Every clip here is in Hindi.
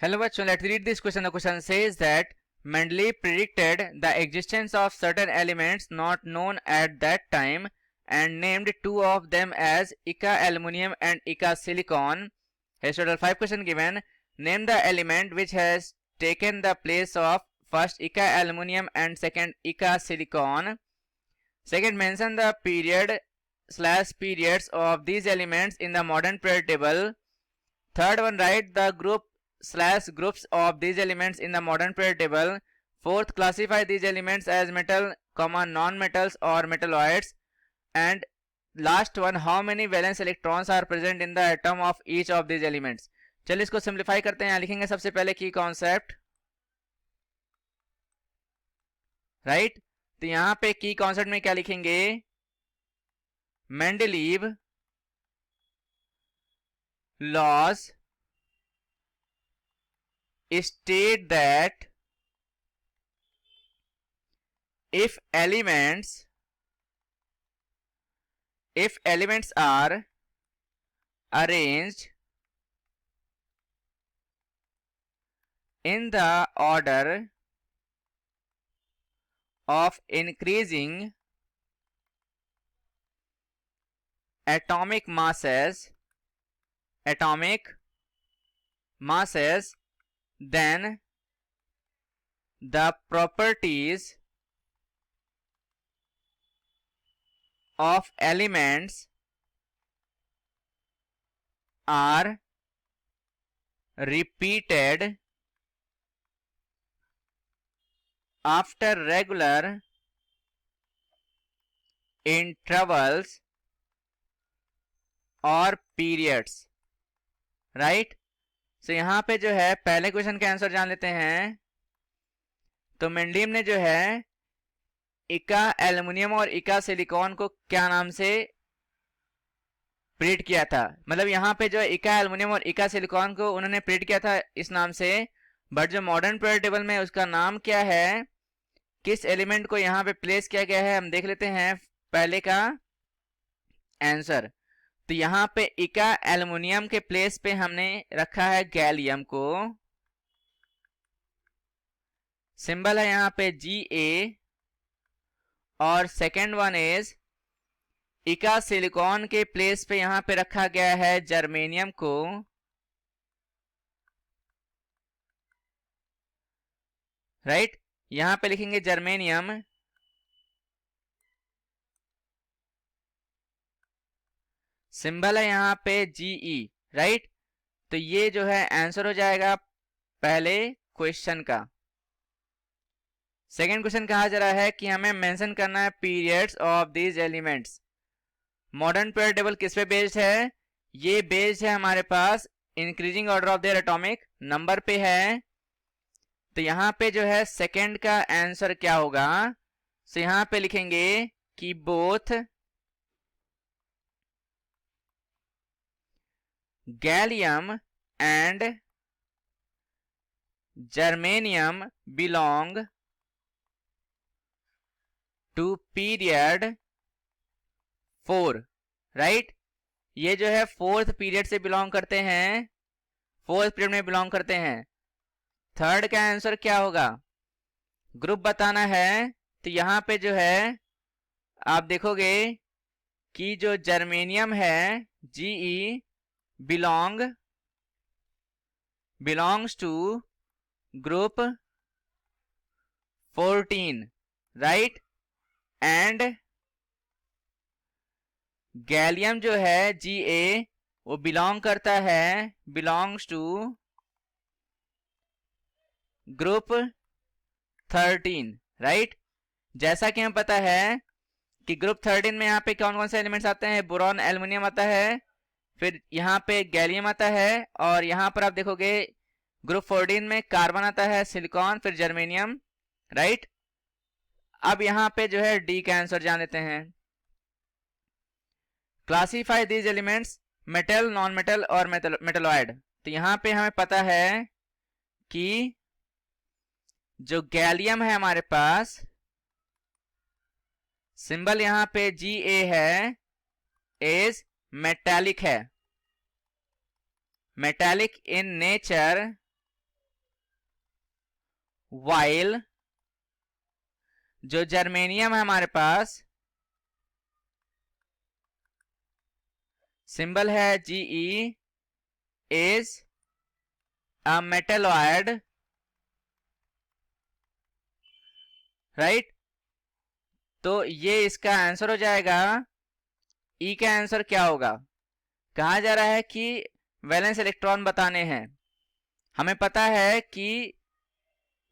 Hello bachcho, let's read this question. The question says that Mendeleev predicted the existence of certain elements not known at that time and named two of them as Ica aluminium and Ica silicon. Here's total 5 question given. Name the element which has taken the place of first Ica aluminium and second Ica silicon. Second, mention the period/periods of these elements in the modern period table. Third one, write the groups of these elements in the modern period table. Fourth, classify these elements as metal, non-metals or metalloids. And last one, how many valence electrons are present in the atom of each of these elements. चलिए इसको सिंप्लीफाई करते हैं. लिखेंगे सबसे पहले की कॉन्सेप्ट, राइट. तो यहां पे की कॉन्सेप्ट में क्या लिखेंगे, Mendeleev laws state that if elements are arranged in the order of increasing atomic masses, then the properties of elements are repeated after regular intervals और periods, राइट. तो यहां पे जो है पहले क्वेश्चन का आंसर जान लेते हैं. तो मेंडलीव ने जो है इका एल्युमिनियम और इका सिलिकॉन को क्या नाम से प्रिडिक्ट किया था, मतलब यहां पे जो इका एल्युमिनियम और इका सिलिकॉन को उन्होंने प्रिडिक्ट किया था इस नाम से. बट जो मॉडर्न पीरियड टेबल में उसका नाम क्या है, किस एलिमेंट को यहां पे प्लेस किया गया है, हम देख लेते हैं पहले का आंसर. तो यहां पे इका एल्युमिनियम के प्लेस पे हमने रखा है गैलियम को. सिंबल है यहां पे Ga. और सेकेंड वन इज इका सिलिकॉन के प्लेस पे यहां पे रखा गया है जर्मेनियम को. राइट, यहां पे लिखेंगे जर्मेनियम. सिंबल है यहां पे Ge, राइट. तो ये जो है आंसर हो जाएगा पहले क्वेश्चन का. सेकेंड क्वेश्चन कहा जा रहा है कि हमें मेंशन करना है periods of these elements. Modern period table किस पे बेस्ड है, ये बेस्ड है हमारे पास increasing order of their atomic number पे है. तो यहां पे जो है सेकेंड का आंसर क्या होगा, तो यहां पे लिखेंगे कि both gallium and germanium belong to period 4, right. ये जो है फोर्थ पीरियड से बिलोंग करते हैं, फोर्थ पीरियड में बिलोंग करते हैं. थर्ड का आंसर क्या होगा, ग्रुप बताना है. तो यहां पे जो है आप देखोगे कि जो जर्मेनियम है Ge belongs to group 14, right. And gallium जो है Ga वो बिलोंग करता है, बिलोंग्स टू ग्रुप 13, राइट. जैसा कि हमें पता है कि ग्रुप 13 में यहाँ पे कौन कौन से एलिमेंट्स आते हैं, बोरॉन एल्युमिनियम आता है, फिर यहाँ पे गैलियम आता है, और यहाँ पर आप देखोगे ग्रुप 14 में कार्बन आता है, सिलिकॉन, फिर जर्मेनियम, राइट. अब यहाँ पे जो है डी का आंसर जान लेते हैं. Classify these elements metal, non metal और मेटलॉइड. तो यहाँ पे हमें पता है कि जो गैलियम है हमारे पास, सिंबल यहां पे Ga है, इज मेटालिक है. मेटालिक इन नेचर वाइल जो जर्मेनियम है हमारे पास, सिंबल है Ge, इज अ मेटलॉयड, राइट। तो ये इसका आंसर हो जाएगा। ई का आंसर क्या होगा? कहा जा रहा है कि वैलेंस इलेक्ट्रॉन बताने हैं। हमें पता है कि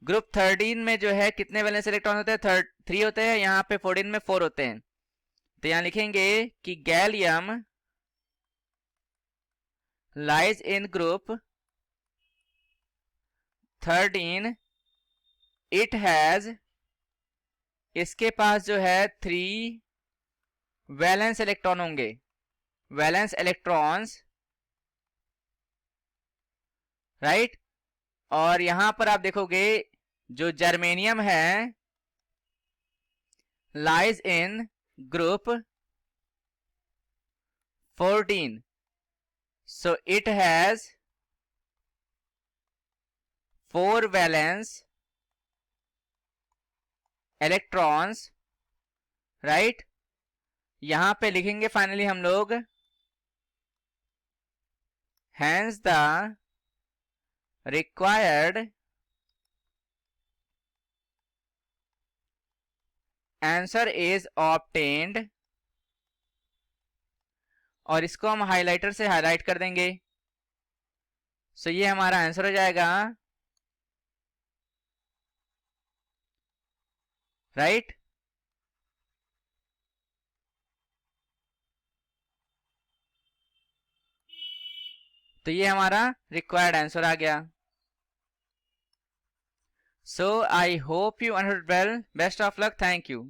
ग्रुप 13 में जो है कितने वैलेंस इलेक्ट्रॉन होते हैं? 3 होते हैं। यहाँ पे 14 में 4 होते हैं। तो यहाँ लिखेंगे कि gallium lies in group 13, it has, इसके पास जो है 3 वैलेंस इलेक्ट्रॉन होंगे, वैलेंस इलेक्ट्रॉन्स, राइट। और यहां पर आप देखोगे जो जर्मेनियम है lies in group 14, so it has 4 valence electrons, right। यहां पे लिखेंगे फाइनली हम लोग hence the required answer is obtained, और इसको हम हाइलाइटर से हाईलाइट कर देंगे। सो ये हमारा आंसर हो जाएगा, राइट। तो ये हमारा रिक्वायर्ड आंसर आ गया। So I hope you understood well. Best of luck. Thank you.